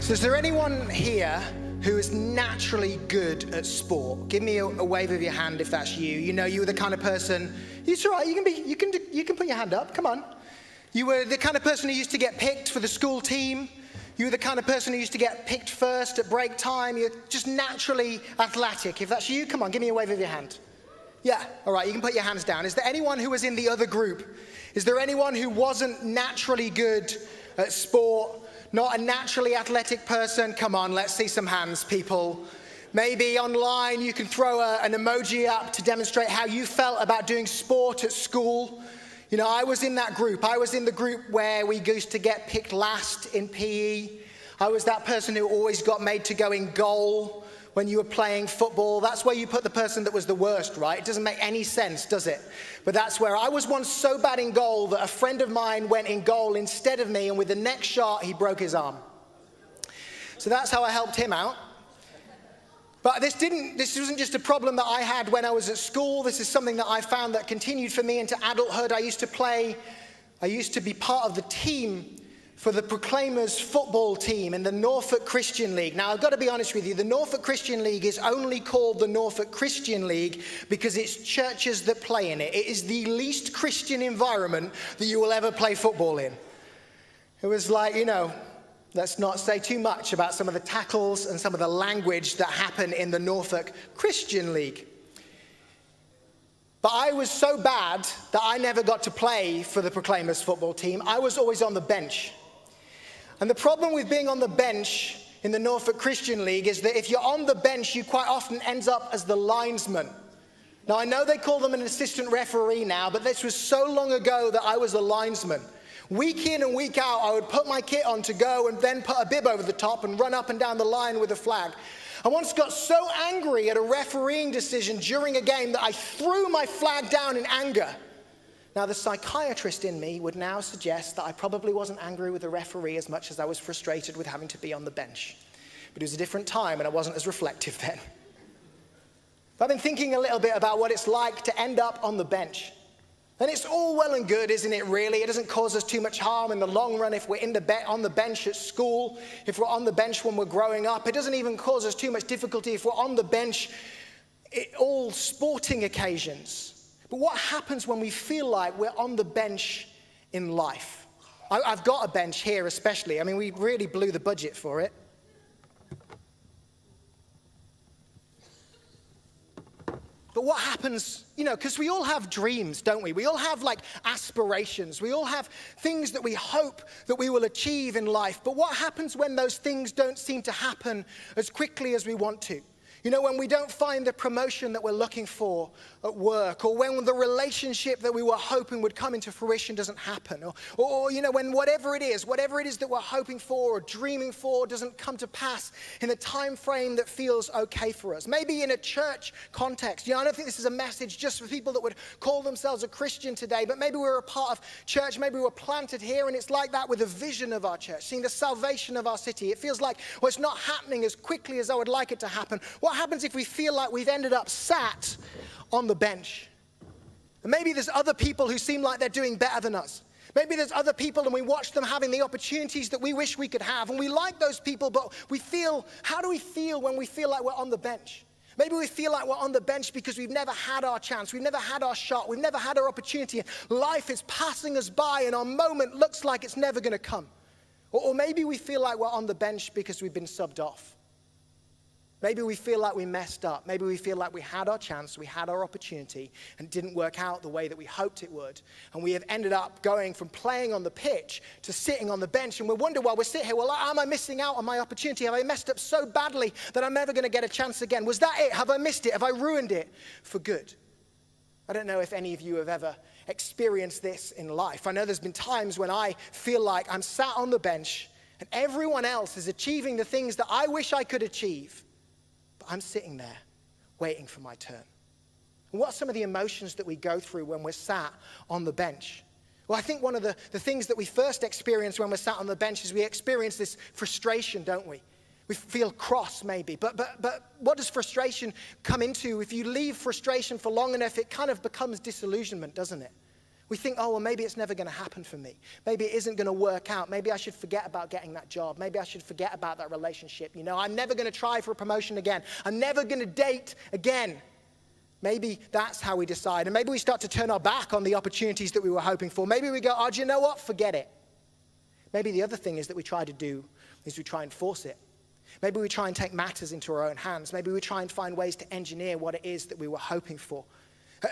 So is there anyone here who is naturally good at sport? Give me a wave of your hand if that's you. You know, you were the kind of person, it's all right, you can put your hand up, come on. You were the kind of person who used to get picked for the school team. You were the kind of person who used to get picked first at break time. You're just naturally athletic. If that's you, come on, give me a wave of your hand. Yeah, all right, you can put your hands down. Is there anyone who was in the other group? Is there anyone who wasn't naturally good at sport? Not a naturally athletic person? Come on, let's see some hands, people. Maybe online you can throw an emoji up to demonstrate how you felt about doing sport at school. You know, I was in that group. I was in the group where we used to get picked last in PE. I was that person who always got made to go in goal when you were playing football. That's where you put the person that was the worst, right? It doesn't make any sense, does it? But that's where I was once so bad in goal that a friend of mine went in goal instead of me, and with the next shot, he broke his arm. So that's how I helped him out. But this wasn't just a problem that I had when I was at school. This is something that I found that continued for me into adulthood. I used to be part of the team for the Proclaimers football team in the Norfolk Christian League. Now, I've got to be honest with you, the Norfolk Christian League is only called the Norfolk Christian League because it's churches that play in it. It is the least Christian environment that you will ever play football in. It was like, you know, let's not say too much about some of the tackles and some of the language that happen in the Norfolk Christian League. But I was so bad that I never got to play for the Proclaimers football team. I was always on the bench. And the problem with being on the bench in the Norfolk Christian League is that if you're on the bench, you quite often end up as the linesman. Now, I know they call them an assistant referee now, but this was so long ago that I was a linesman. Week in and week out, I would put my kit on to go and then put a bib over the top and run up and down the line with a flag. I once got so angry at a refereeing decision during a game that I threw my flag down in anger. Now, the psychiatrist in me would now suggest that I probably wasn't angry with the referee as much as I was frustrated with having to be on the bench. But it was a different time and I wasn't as reflective then. But I've been thinking a little bit about what it's like to end up on the bench. And it's all well and good, isn't it, really? It doesn't cause us too much harm in the long run if we're on the bench at school, if we're on the bench when we're growing up. It doesn't even cause us too much difficulty if we're on the bench at all sporting occasions. But what happens when we feel like we're on the bench in life? I've got a bench here especially. I mean, we really blew the budget for it. But what happens, you know, because we all have dreams, don't we? We all have like aspirations. We all have things that we hope that we will achieve in life. But what happens when those things don't seem to happen as quickly as we want to? You know, when we don't find the promotion that we're looking for at work, or when the relationship that we were hoping would come into fruition doesn't happen, or you know, when whatever it is that we're hoping for or dreaming for doesn't come to pass in the time frame that feels okay for us. Maybe in a church context. You know, I don't think this is a message just for people that would call themselves a Christian today, but maybe we're a part of church, maybe we're planted here, and it's like that with the vision of our church, seeing the salvation of our city. It feels like, well, it's not happening as quickly as I would like it to happen. What happens if we feel like we've ended up sat on the bench? And maybe there's other people who seem like they're doing better than us. Maybe there's other people and we watch them having the opportunities that we wish we could have. And we like those people, but how do we feel when we feel like we're on the bench? Maybe we feel like we're on the bench because we've never had our chance. We've never had our shot. We've never had our opportunity. Life is passing us by and our moment looks like it's never going to come. Or maybe we feel like we're on the bench because we've been subbed off. Maybe we feel like we messed up. Maybe we feel like we had our chance, we had our opportunity, and it didn't work out the way that we hoped it would. And we have ended up going from playing on the pitch to sitting on the bench. And we wonder while we're sitting here, well, am I missing out on my opportunity? Have I messed up so badly that I'm never going to get a chance again? Was that it? Have I missed it? Have I ruined it for good? I don't know if any of you have ever experienced this in life. I know there's been times when I feel like I'm sat on the bench and everyone else is achieving the things that I wish I could achieve. I'm sitting there waiting for my turn. And what are some of the emotions that we go through when we're sat on the bench? Well, I think one of the things that we first experience when we're sat on the bench is we experience this frustration, don't we? We feel cross maybe. But what does frustration come into? If you leave frustration for long enough, it kind of becomes disillusionment, doesn't it? We think, oh, well, maybe it's never going to happen for me. Maybe it isn't going to work out. Maybe I should forget about getting that job. Maybe I should forget about that relationship. I'm never going to try for a promotion again. I'm never going to date again. Maybe that's how we decide. And maybe we start to turn our back on the opportunities that we were hoping for. Maybe we go, oh, do you know what? Forget it. Maybe the other thing is that we try to do is we try and force it. Maybe we try and take matters into our own hands. Maybe we try and find ways to engineer what it is that we were hoping for.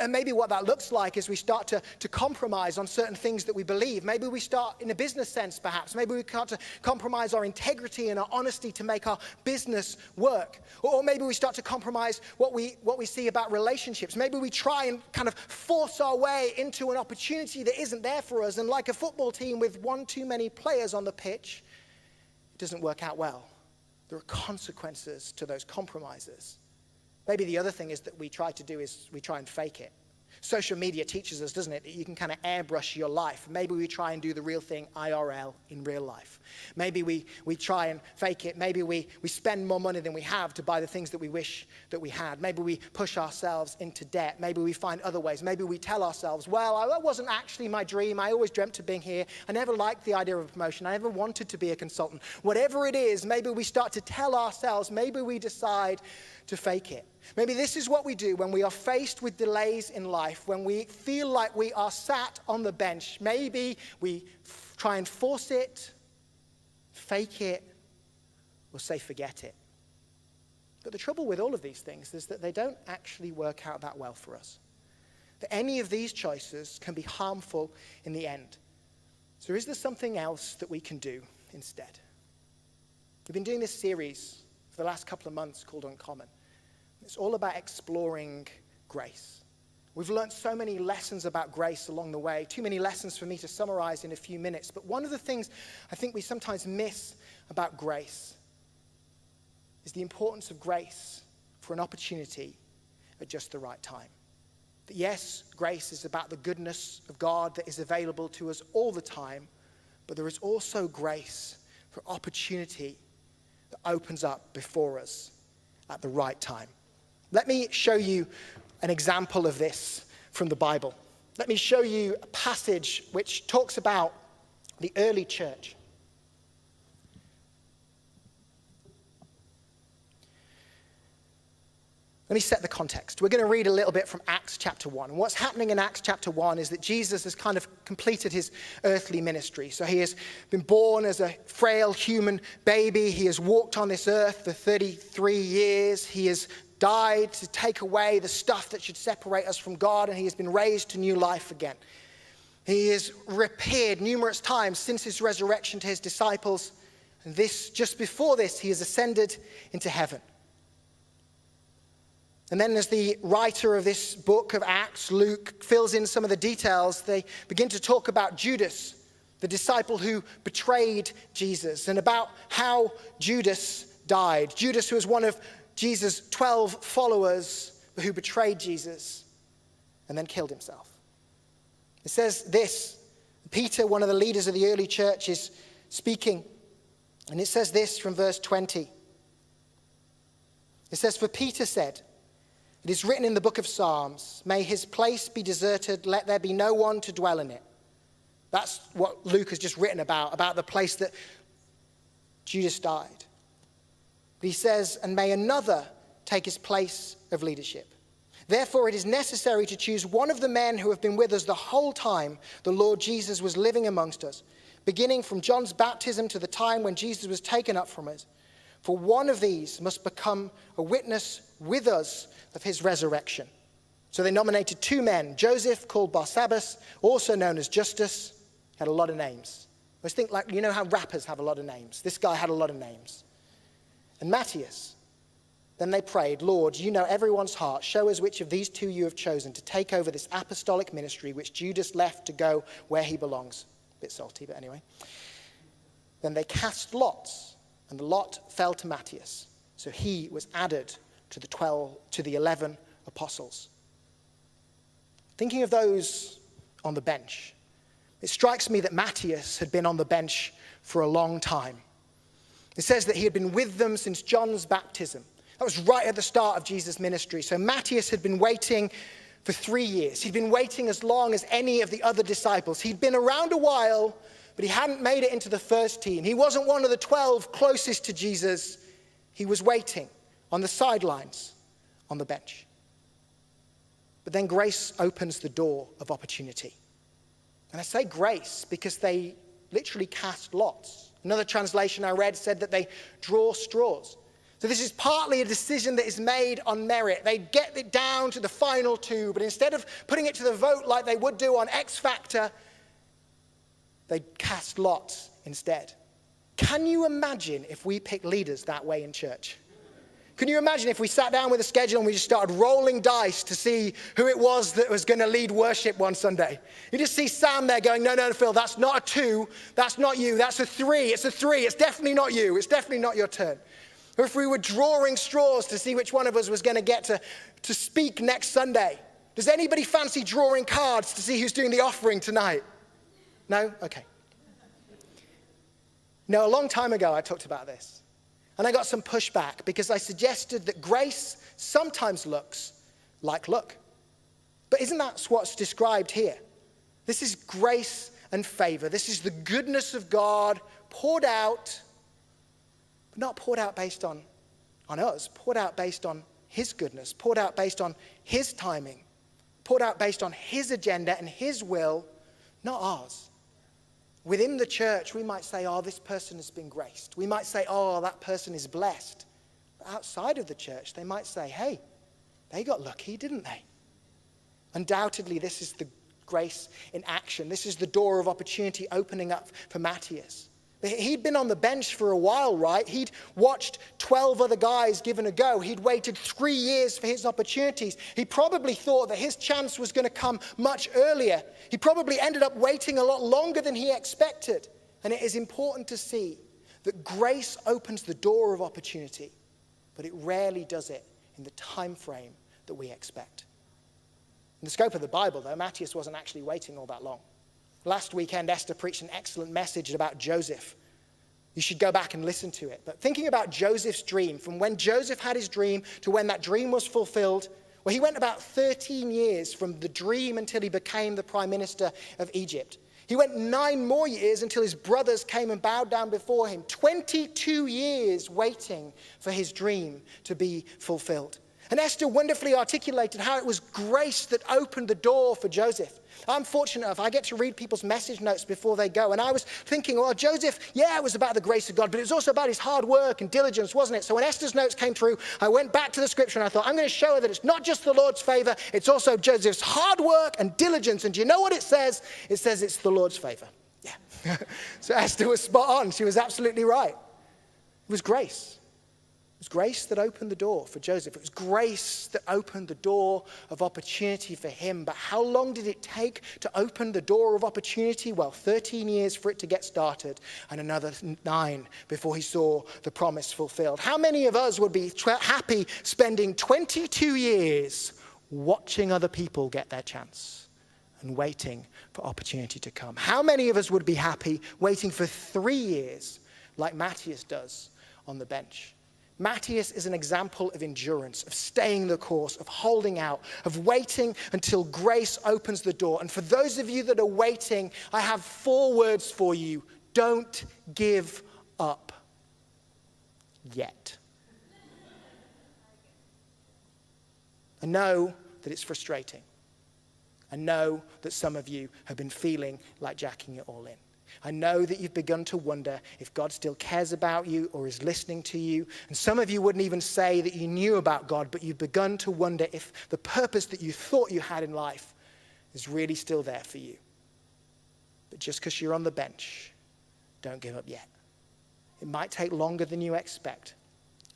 And maybe what that looks like is we start to compromise on certain things that we believe. Maybe we start in a business sense, perhaps. Maybe we start to compromise our integrity and our honesty to make our business work. Or maybe we start to compromise what we see about relationships. Maybe we try and kind of force our way into an opportunity that isn't there for us. And like a football team with one too many players on the pitch, it doesn't work out well. There are consequences to those compromises. Maybe the other thing is that we try to do is we try and fake it. Social media teaches us, doesn't it, that you can kind of airbrush your life. Maybe we try and do the real thing IRL in real life. Maybe we try and fake it. Maybe we spend more money than we have to buy the things that we wish that we had. Maybe we push ourselves into debt. Maybe we find other ways. Maybe we tell ourselves, well, that wasn't actually my dream. I always dreamt of being here. I never liked the idea of a promotion. I never wanted to be a consultant. Whatever it is, maybe we start to tell ourselves, maybe we decide to fake it. Maybe this is what we do when we are faced with delays in life, when we feel like we are sat on the bench. Maybe we try and force it, fake it, or say forget it. But the trouble with all of these things is that they don't actually work out that well for us. That any of these choices can be harmful in the end. So is there something else that we can do instead? We've been doing this series for the last couple of months called Uncommon. It's all about exploring grace. We've learned so many lessons about grace along the way, too many lessons for me to summarize in a few minutes. But one of the things I think we sometimes miss about grace is the importance of grace for an opportunity at just the right time. That yes, grace is about the goodness of God that is available to us all the time, but there is also grace for opportunity that opens up before us at the right time. Let me show you an example of this from the Bible. Let me show you a passage which talks about the early church. Let me set the context. We're going to read a little bit from Acts chapter 1. And what's happening in Acts chapter 1 is that Jesus has kind of completed his earthly ministry. So he has been born as a frail human baby. He has walked on this earth for 33 years. He has died to take away the stuff that should separate us from God, and he has been raised to new life again. He has appeared numerous times since his resurrection to his disciples, and just before this, he has ascended into heaven. And then as the writer of this book of Acts, Luke, fills in some of the details, they begin to talk about Judas, the disciple who betrayed Jesus, and about how Judas died. Judas, who was one of Jesus' 12 followers who betrayed Jesus and then killed himself. It says this, Peter, one of the leaders of the early church, is speaking, and it says this from verse 20. It says, "For Peter said, it is written in the book of Psalms, may his place be deserted, let there be no one to dwell in it." That's what Luke has just written about the place that Judas died. But he says, and may another take his place of leadership. Therefore, it is necessary to choose one of the men who have been with us the whole time the Lord Jesus was living amongst us, beginning from John's baptism to the time when Jesus was taken up from us. For one of these must become a witness with us of his resurrection. So they nominated two men, Joseph, called Barsabbas, also known as Justus, had a lot of names. I always think, like, you know how rappers have a lot of names? This guy had a lot of names. And Matthias. Then they prayed, Lord, you know everyone's heart. Show us which of these two you have chosen to take over this apostolic ministry which Judas left to go where he belongs. A bit salty, but anyway. Then they cast lots, and the lot fell to Matthias. So he was added to the 11 apostles. Thinking of those on the bench, it strikes me that Matthias had been on the bench for a long time. It says that he had been with them since John's baptism. That was right at the start of Jesus' ministry. So Matthias had been waiting for 3 years. He'd been waiting as long as any of the other disciples. He'd been around a while, but he hadn't made it into the first team. He wasn't one of the 12 closest to Jesus. He was waiting on the sidelines, on the bench. But then grace opens the door of opportunity. And I say grace because they literally cast lots. Another translation I read said that they draw straws. So this is partly a decision that is made on merit. They get it down to the final two, but instead of putting it to the vote like they would do on X Factor, they cast lots instead. Can you imagine if we picked leaders that way in church? Can you imagine if we sat down with a schedule and we just started rolling dice to see who it was that was going to lead worship one Sunday? You just see Sam there going, no, Phil, that's not a 2. That's not you. That's a 3. It's a 3. It's definitely not you. It's definitely not your turn. Or if we were drawing straws to see which one of us was going to get to speak next Sunday. Does anybody fancy drawing cards to see who's doing the offering tonight? No? Okay. Now, a long time ago, I talked about this. And I got some pushback because I suggested that grace sometimes looks like luck. But isn't that what's described here? This is grace and favor. This is the goodness of God poured out, but not poured out based on us, poured out based on his goodness, poured out based on his timing, poured out based on his agenda and his will, not ours. Within the church, we might say, oh, this person has been graced. We might say, oh, that person is blessed. But outside of the church, they might say, hey, they got lucky, didn't they? Undoubtedly, this is the grace in action. This is the door of opportunity opening up for Matthias. He'd been on the bench for a while, right? He'd watched 12 other guys given a go. He'd waited 3 years for his opportunities. He probably thought that his chance was going to come much earlier. He probably ended up waiting a lot longer than he expected. And it is important to see that grace opens the door of opportunity, but it rarely does it in the time frame that we expect. In the scope of the Bible, though, Matthias wasn't actually waiting all that long. Last weekend, Esther preached an excellent message about Joseph. You should go back and listen to it. But thinking about Joseph's dream, from when Joseph had his dream to when that dream was fulfilled, well, he went about 13 years from the dream until he became the prime minister of Egypt. He went 9 more years until his brothers came and bowed down before him. 22 years waiting for his dream to be fulfilled. And Esther wonderfully articulated how it was grace that opened the door for Joseph. I'm fortunate enough, I get to read people's message notes before they go. And I was thinking, well, Joseph, yeah, it was about the grace of God, but it was also about his hard work and diligence, wasn't it? So when Esther's notes came through, I went back to the scripture and I thought, I'm going to show her that it's not just the Lord's favor, it's also Joseph's hard work and diligence. And do you know what it says? It says it's the Lord's favor. Yeah. So Esther was spot on. She was absolutely right. It was grace. It was grace that opened the door for Joseph. It was grace that opened the door of opportunity for him. But how long did it take to open the door of opportunity? Well, 13 years for it to get started and another 9 before he saw the promise fulfilled. How many of us would be happy spending 22 years watching other people get their chance and waiting for opportunity to come? How many of us would be happy waiting for 3 years like Matthias does on the bench? Matthias is an example of endurance, of staying the course, of holding out, of waiting until grace opens the door. And for those of you that are waiting, I have 4 words for you. Don't give up yet. I know that it's frustrating. I know that some of you have been feeling like jacking it all in. I know that you've begun to wonder if God still cares about you or is listening to you. And some of you wouldn't even say that you knew about God, but you've begun to wonder if the purpose that you thought you had in life is really still there for you. But just because you're on the bench, don't give up yet. It might take longer than you expect.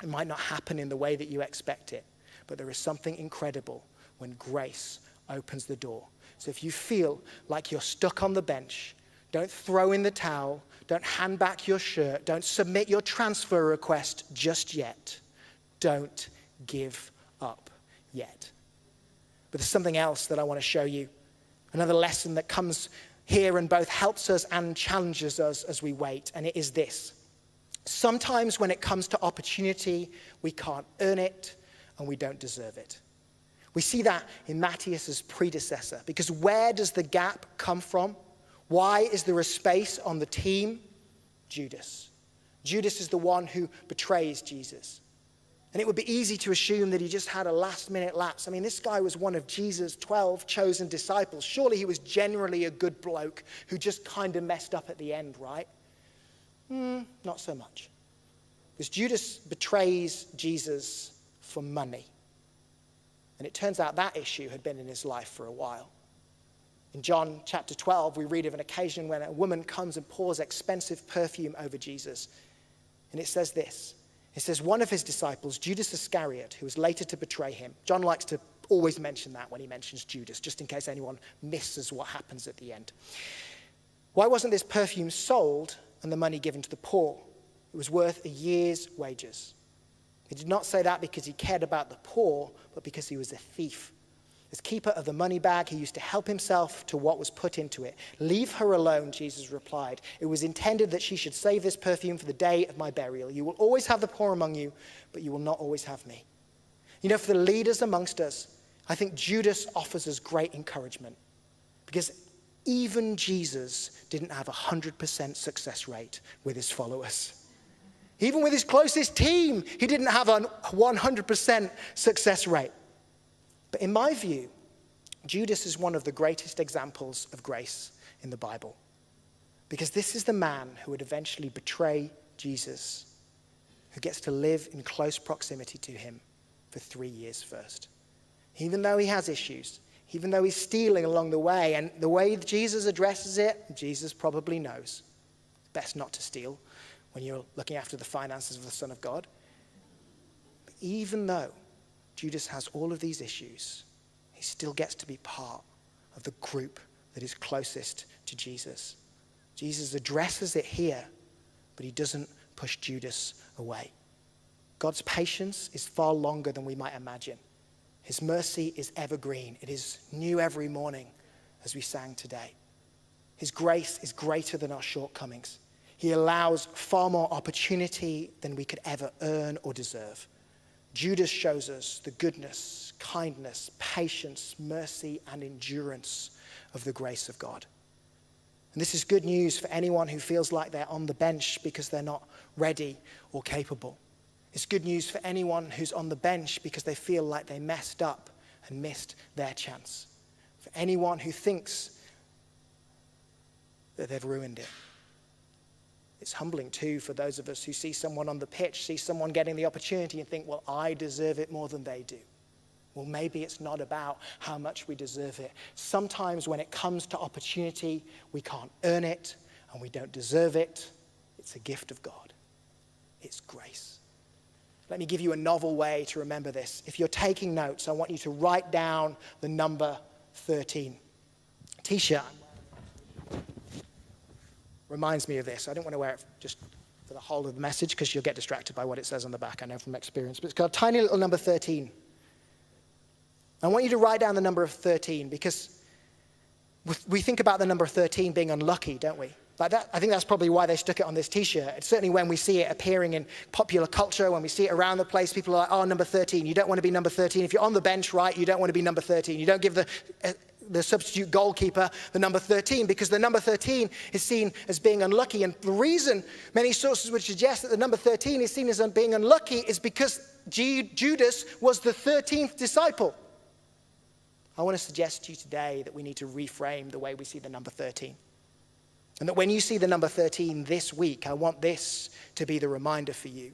It might not happen in the way that you expect it. But there is something incredible when grace opens the door. So if you feel like you're stuck on the bench, don't throw in the towel. Don't hand back your shirt. Don't submit your transfer request just yet. Don't give up yet. But there's something else that I want to show you. Another lesson that comes here and both helps us and challenges us as we wait. And it is this. Sometimes when it comes to opportunity, we can't earn it and we don't deserve it. We see that in Matthias' predecessor, because where does the gap come from? Why is there a space on the team? Judas. Judas is the one who betrays Jesus. And it would be easy to assume that he just had a last-minute lapse. I mean, this guy was one of Jesus' 12 chosen disciples. Surely he was generally a good bloke who just kind of messed up at the end, right? Not so much. Because Judas betrays Jesus for money. And it turns out that issue had been in his life for a while. In John chapter 12, we read of an occasion when a woman comes and pours expensive perfume over Jesus. And it says this. It says, one of his disciples, Judas Iscariot, who was later to betray him. John likes to always mention that when he mentions Judas, just in case anyone misses what happens at the end. Why wasn't this perfume sold and the money given to the poor? It was worth a year's wages. He did not say that because he cared about the poor, but because he was a thief. As keeper of the money bag, he used to help himself to what was put into it. Leave her alone, Jesus replied. It was intended that she should save this perfume for the day of my burial. You will always have the poor among you, but you will not always have me. You know, for the leaders amongst us, I think Judas offers us great encouragement, because even Jesus didn't have a 100% success rate with his followers. Even with his closest team, he didn't have a 100% success rate. But in my view, Judas is one of the greatest examples of grace in the Bible. Because this is the man who would eventually betray Jesus, who gets to live in close proximity to him for 3 years first. Even though he has issues, even though he's stealing along the way, and the way Jesus addresses it, Jesus probably knows. It's best not to steal when you're looking after the finances of the Son of God. But even though Judas has all of these issues, he still gets to be part of the group that is closest to Jesus. Jesus addresses it here, but he doesn't push Judas away. God's patience is far longer than we might imagine. His mercy is evergreen. It is new every morning, as we sang today. His grace is greater than our shortcomings. He allows far more opportunity than we could ever earn or deserve. Judas shows us the goodness, kindness, patience, mercy, and endurance of the grace of God. And this is good news for anyone who feels like they're on the bench because they're not ready or capable. It's good news for anyone who's on the bench because they feel like they messed up and missed their chance. For anyone who thinks that they've ruined it. It's humbling too for those of us who see someone on the pitch, see someone getting the opportunity and think, well, I deserve it more than they do. Well, maybe it's not about how much we deserve it. Sometimes when it comes to opportunity, we can't earn it and we don't deserve it. It's a gift of God. It's grace. Let me give you a novel way to remember this. If you're taking notes, I want you to write down the number 13. T-shirt reminds me of this. I don't want to wear it just for the whole of the message because you'll get distracted by what it says on the back, I know from experience. But it's got a tiny little number 13. I want you to write down the number of 13 because we think about the number 13 being unlucky, don't we? Like that, I think that's probably why they stuck it on this T-shirt. It's certainly when we see it appearing in popular culture, when we see it around the place, people are like, oh, number 13. You don't want to be number 13. If you're on the bench, right, you don't want to be number 13. You don't give the substitute goalkeeper the number 13 because the number 13 is seen as being unlucky. And the reason many sources would suggest that the number 13 is seen as being unlucky is because Judas was the 13th disciple. I want to suggest to you today that we need to reframe the way we see the number 13. And that when you see the number 13 this week, I want this to be the reminder for you.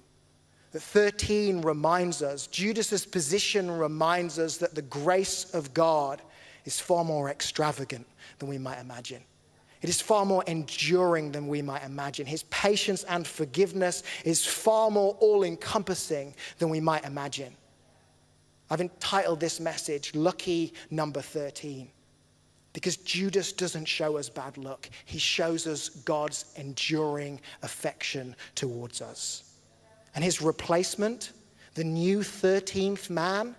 That 13 reminds us, Judas's position reminds us that the grace of God is far more extravagant than we might imagine. It is far more enduring than we might imagine. His patience and forgiveness is far more all-encompassing than we might imagine. I've entitled this message, Lucky Number 13. Because Judas doesn't show us bad luck. He shows us God's enduring affection towards us. And his replacement, the new 13th man,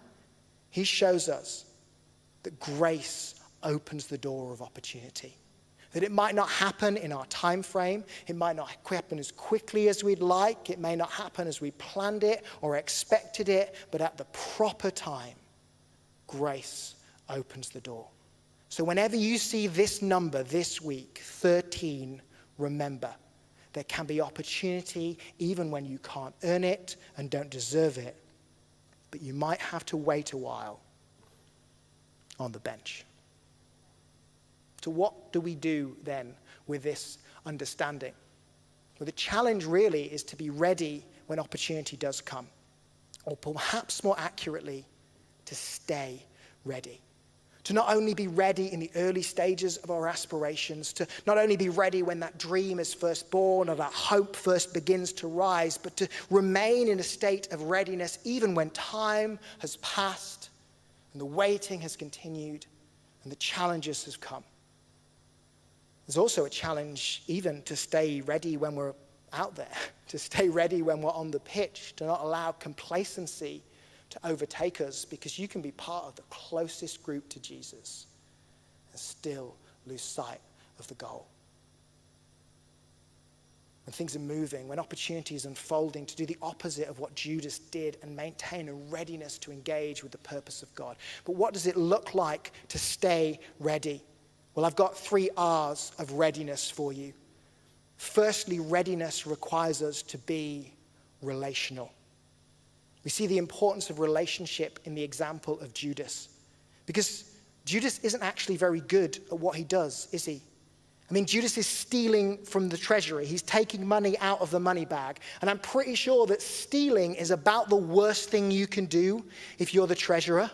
he shows us that grace opens the door of opportunity. That it might not happen in our time frame. It might not happen as quickly as we'd like. It may not happen as we planned it or expected it. But at the proper time, grace opens the door. So whenever you see this number this week, 13, remember, there can be opportunity even when you can't earn it and don't deserve it. But you might have to wait a while on the bench. So what do we do then with this understanding? Well, the challenge really is to be ready when opportunity does come. Or perhaps more accurately, to stay ready. To not only be ready in the early stages of our aspirations, to not only be ready when that dream is first born or that hope first begins to rise, but to remain in a state of readiness even when time has passed and the waiting has continued and the challenges have come. There's also a challenge even to stay ready when we're out there, to stay ready when we're on the pitch, to not allow complacency to overtake us, because you can be part of the closest group to Jesus and still lose sight of the goal. When things are moving, when opportunity is unfolding, to do the opposite of what Judas did and maintain a readiness to engage with the purpose of God. But what does it look like to stay ready? Well, I've got 3 R's of readiness for you. Firstly, readiness requires us to be relational. We see the importance of relationship in the example of Judas, because Judas isn't actually very good at what he does, is he? I mean, Judas is stealing from the treasury. He's taking money out of the money bag. And I'm pretty sure that stealing is about the worst thing you can do if you're the treasurer.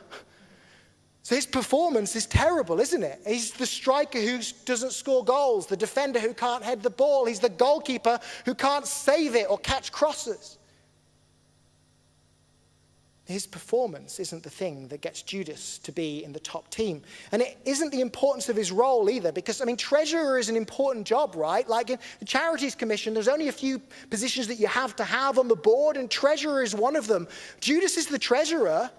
So his performance is terrible, isn't it? He's the striker who doesn't score goals, the defender who can't head the ball. He's the goalkeeper who can't save it or catch crosses. His performance isn't the thing that gets Judas to be in the top team. And it isn't the importance of his role either, because, I mean, treasurer is an important job, right? Like in the Charities Commission, there's only a few positions that you have to have on the board, and treasurer is one of them. Judas is the treasurer,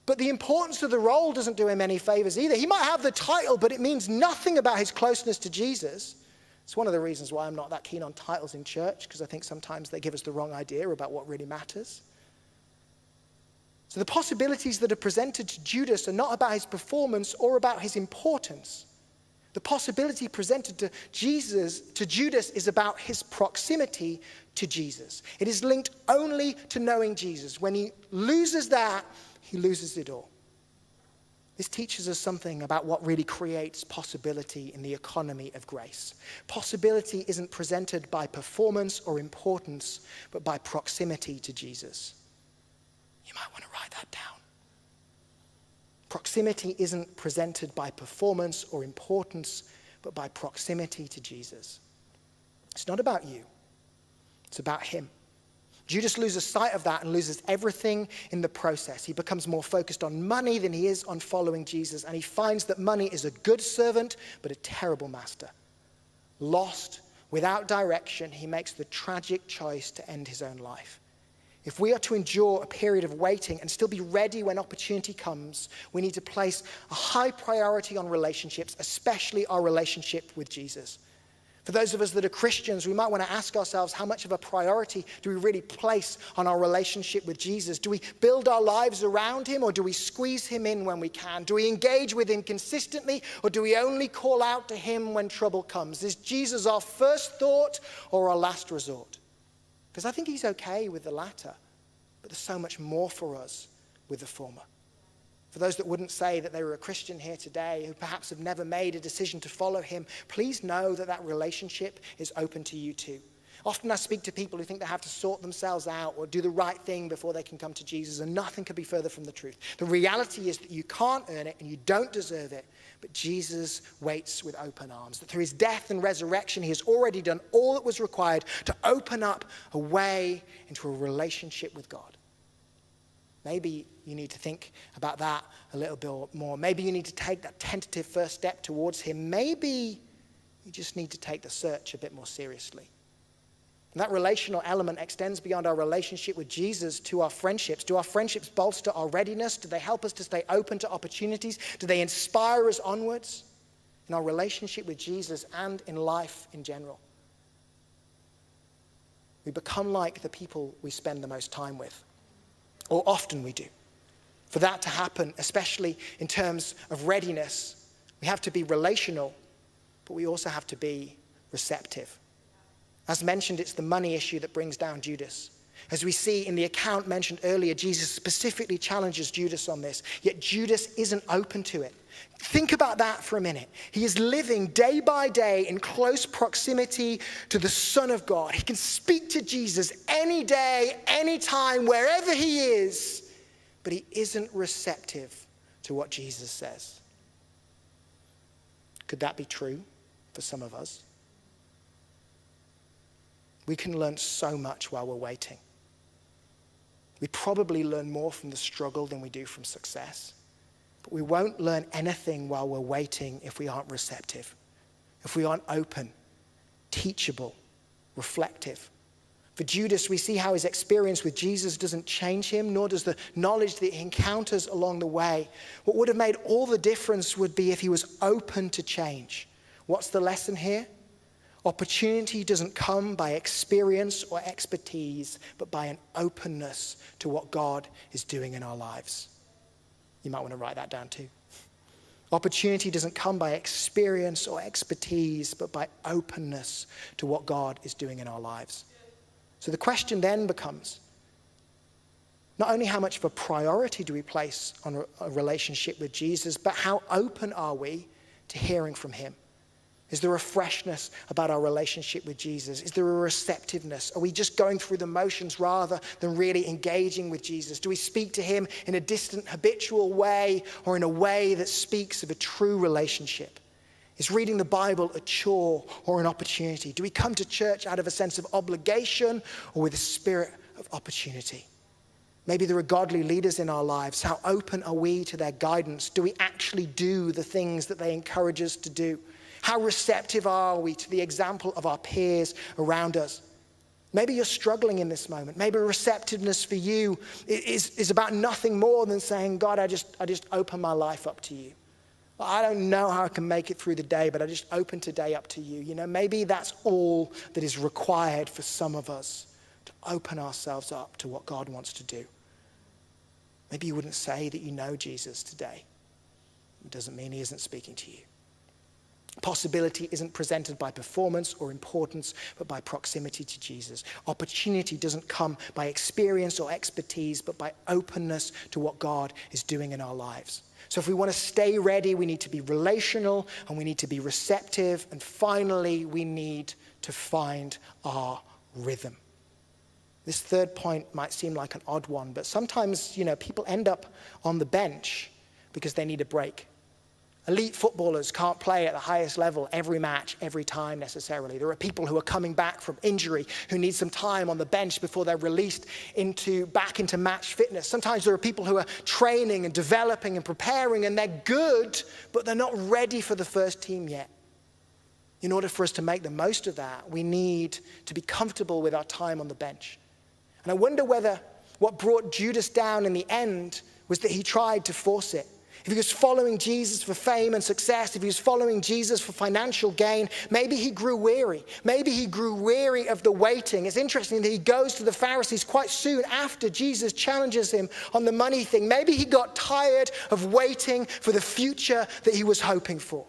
but the importance of the role doesn't do him any favors either. He might have the title, but it means nothing about his closeness to Jesus. It's one of the reasons why I'm not that keen on titles in church, because I think sometimes they give us the wrong idea about what really matters. So the possibilities that are presented to Judas are not about his performance or about his importance. The possibility presented to Judas is about his proximity to Jesus. It is linked only to knowing Jesus. When he loses that, he loses it all. This teaches us something about what really creates possibility in the economy of grace. Possibility isn't presented by performance or importance, but by proximity to Jesus. You might want to write that down. Proximity isn't presented by performance or importance, but by proximity to Jesus. It's not about you. It's about him. Judas loses sight of that and loses everything in the process. He becomes more focused on money than he is on following Jesus, and he finds that money is a good servant, but a terrible master. Lost, without direction, he makes the tragic choice to end his own life. If we are to endure a period of waiting and still be ready when opportunity comes, we need to place a high priority on relationships, especially our relationship with Jesus. For those of us that are Christians, we might want to ask ourselves, how much of a priority do we really place on our relationship with Jesus? Do we build our lives around him, or do we squeeze him in when we can? Do we engage with him consistently, or do we only call out to him when trouble comes? Is Jesus our first thought or our last resort? Because I think he's okay with the latter, but there's so much more for us with the former. For those that wouldn't say that they were a Christian here today, who perhaps have never made a decision to follow him, please know that that relationship is open to you too. Often I speak to people who think they have to sort themselves out or do the right thing before they can come to Jesus, and nothing could be further from the truth. The reality is that you can't earn it and you don't deserve it, but Jesus waits with open arms. That through his death and resurrection, he has already done all that was required to open up a way into a relationship with God. Maybe you need to think about that a little bit more. Maybe you need to take that tentative first step towards him. Maybe you just need to take the search a bit more seriously. And that relational element extends beyond our relationship with Jesus to our friendships. Do our friendships bolster our readiness? Do they help us to stay open to opportunities? Do they inspire us onwards in our relationship with Jesus and in life in general? We become like the people we spend the most time with, or often we do. For that to happen, especially in terms of readiness, we have to be relational, but we also have to be receptive. As mentioned, it's the money issue that brings down Judas. As we see in the account mentioned earlier, Jesus specifically challenges Judas on this, yet Judas isn't open to it. Think about that for a minute. He is living day by day in close proximity to the Son of God. He can speak to Jesus any day, any time, wherever he is, but he isn't receptive to what Jesus says. Could that be true for some of us? We can learn so much while we're waiting. We probably learn more from the struggle than we do from success. But we won't learn anything while we're waiting if we aren't receptive, if we aren't open, teachable, reflective. For Judas, we see how his experience with Jesus doesn't change him, nor does the knowledge that he encounters along the way. What would have made all the difference would be if he was open to change. What's the lesson here? Opportunity doesn't come by experience or expertise, but by an openness to what God is doing in our lives. You might want to write that down too. Opportunity doesn't come by experience or expertise, but by openness to what God is doing in our lives. So the question then becomes, not only how much of a priority do we place on a relationship with Jesus, but how open are we to hearing from him? Is there a freshness about our relationship with Jesus? Is there a receptiveness? Are we just going through the motions rather than really engaging with Jesus? Do we speak to him in a distant, habitual way, or in a way that speaks of a true relationship? Is reading the Bible a chore or an opportunity? Do we come to church out of a sense of obligation or with a spirit of opportunity? Maybe there are godly leaders in our lives. How open are we to their guidance? Do we actually do the things that they encourage us to do? How receptive are we to the example of our peers around us? Maybe you're struggling in this moment. Maybe receptiveness for you is about nothing more than saying, God, I just open my life up to you. I don't know how I can make it through the day, but I just open today up to you. You know, maybe that's all that is required for some of us, to open ourselves up to what God wants to do. Maybe you wouldn't say that you know Jesus today. It doesn't mean he isn't speaking to you. Possibility isn't presented by performance or importance, but by proximity to Jesus. Opportunity doesn't come by experience or expertise, but by openness to what God is doing in our lives. So if we want to stay ready, we need to be relational and we need to be receptive. And finally, we need to find our rhythm. This third point might seem like an odd one, but sometimes, people end up on the bench because they need a break. Elite footballers can't play at the highest level every match, every time necessarily. There are people who are coming back from injury who need some time on the bench before they're released back into match fitness. Sometimes there are people who are training and developing and preparing, and they're good, but they're not ready for the first team yet. In order for us to make the most of that, we need to be comfortable with our time on the bench. And I wonder whether what brought Judas down in the end was that he tried to force it. If he was following Jesus for fame and success, if he was following Jesus for financial gain, maybe he grew weary. Maybe he grew weary of the waiting. It's interesting that he goes to the Pharisees quite soon after Jesus challenges him on the money thing. Maybe he got tired of waiting for the future that he was hoping for.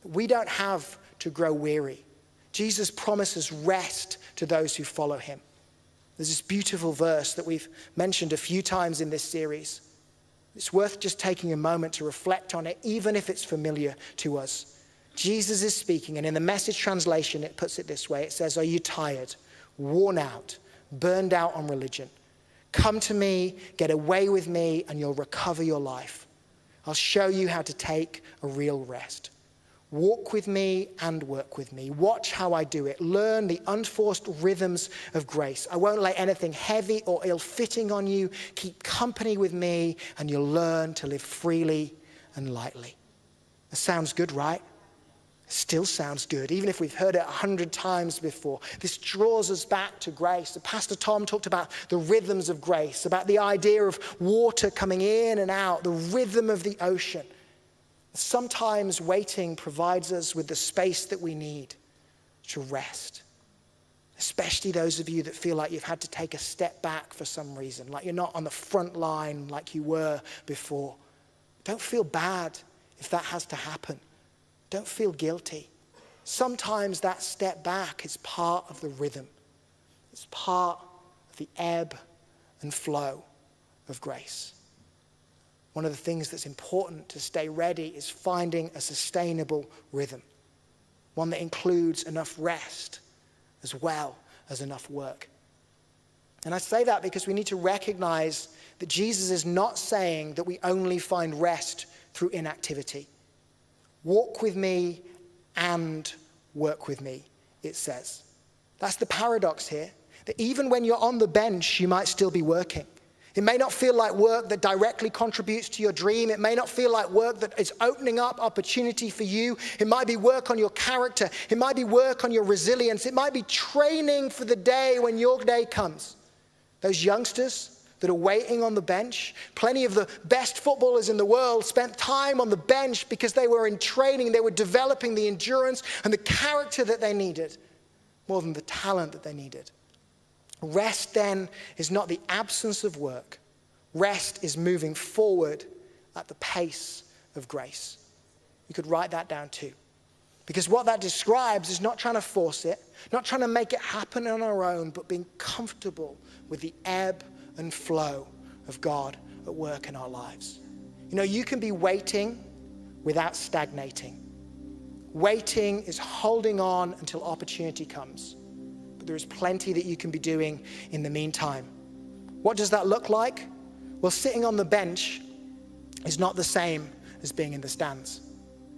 We don't have to grow weary. Jesus promises rest to those who follow him. There's this beautiful verse that we've mentioned a few times in this series. It's worth just taking a moment to reflect on it, even if it's familiar to us. Jesus is speaking, and in the Message translation, it puts it this way. It says, "Are you tired, worn out, burned out on religion? Come to me, get away with me, and you'll recover your life. I'll show you how to take a real rest. Walk with me and work with me. Watch how I do it. Learn the unforced rhythms of grace. I won't lay anything heavy or ill-fitting on you. Keep company with me and you'll learn to live freely and lightly." That sounds good, right? Still sounds good, even if we've heard it 100 times before. This draws us back to grace. Pastor Tom talked about the rhythms of grace, about the idea of water coming in and out, the rhythm of the ocean. Sometimes waiting provides us with the space that we need to rest. especially those of you that feel like you've had to take a step back for some reason, like you're not on the front line like you were before. Don't feel bad if that has to happen. Don't feel guilty. Sometimes that step back is part of the rhythm. It's part of the ebb and flow of grace. One of the things that's important to stay ready is finding a sustainable rhythm, one that includes enough rest as well as enough work. And I say that because we need to recognize that Jesus is not saying that we only find rest through inactivity. Walk with me and work with me, it says. That's the paradox here, that even when you're on the bench, you might still be working. It may not feel like work that directly contributes to your dream. It may not feel like work that is opening up opportunity for you. It might be work on your character. It might be work on your resilience. It might be training for the day when your day comes. Those youngsters that are waiting on the bench, plenty of the best footballers in the world spent time on the bench because they were in training. They were developing the endurance and the character that they needed more than the talent that they needed. Rest, then, is not the absence of work. Rest is moving forward at the pace of grace. You could write that down too. Because what that describes is not trying to force it, not trying to make it happen on our own, but being comfortable with the ebb and flow of God at work in our lives. You know, you can be waiting without stagnating. Waiting is holding on until opportunity comes. But there is plenty that you can be doing in the meantime. What does that look like? Well, sitting on the bench is not the same as being in the stands.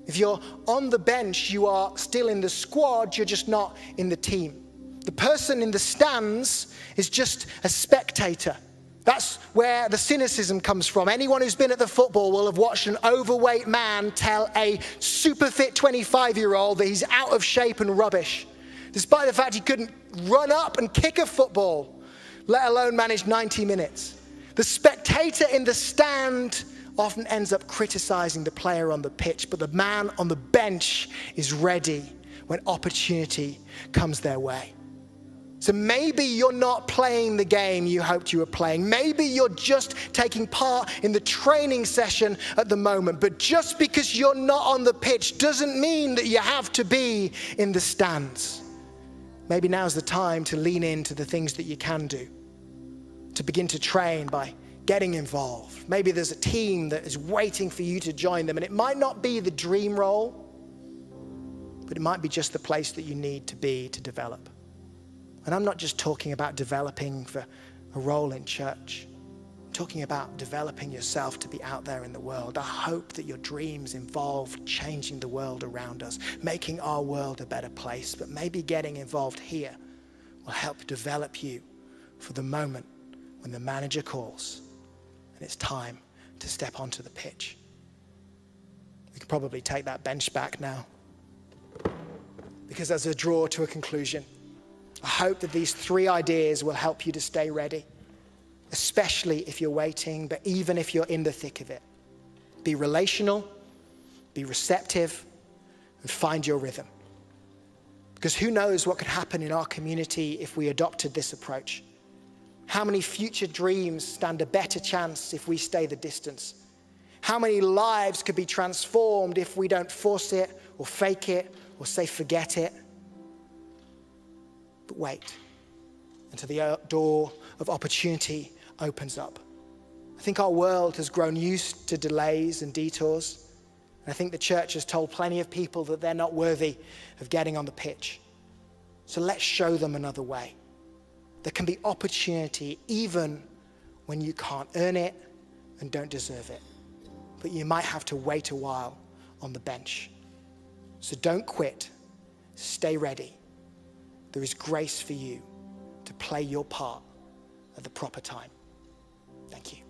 If you're on the bench, you are still in the squad, you're just not in the team. The person in the stands is just a spectator. That's where the cynicism comes from. Anyone who's been at the football will have watched an overweight man tell a super fit 25-year-old that he's out of shape and rubbish, despite the fact he couldn't run up and kick a football, let alone manage 90 minutes. The spectator in the stand often ends up criticizing the player on the pitch, but the man on the bench is ready when opportunity comes their way. So maybe you're not playing the game you hoped you were playing. Maybe you're just taking part in the training session at the moment. But just because you're not on the pitch doesn't mean that you have to be in the stands. Maybe now's the time to lean into the things that you can do, to begin to train by getting involved. Maybe there's a team that is waiting for you to join them, and it might not be the dream role, but it might be just the place that you need to be to develop. And I'm not just talking about developing for a role in church. I'm talking about developing yourself to be out there in the world. I hope that your dreams involve changing the world around us, making our world a better place. But maybe getting involved here will help develop you for the moment when the manager calls and it's time to step onto the pitch. We can probably take that bench back now, because as I draw to a conclusion, I hope that these 3 ideas will help you to stay ready, especially if you're waiting, but even if you're in the thick of it. Be relational, be receptive, and find your rhythm. Because who knows what could happen in our community if we adopted this approach? How many future dreams stand a better chance if we stay the distance? How many lives could be transformed if we don't force it or fake it or say forget it? But wait until the door of opportunity opens up. I think our world has grown used to delays and detours. And I think the church has told plenty of people that they're not worthy of getting on the pitch. So let's show them another way. There can be opportunity even when you can't earn it and don't deserve it. But you might have to wait a while on the bench. So don't quit. Stay ready. There is grace for you to play your part at the proper time. Thank you.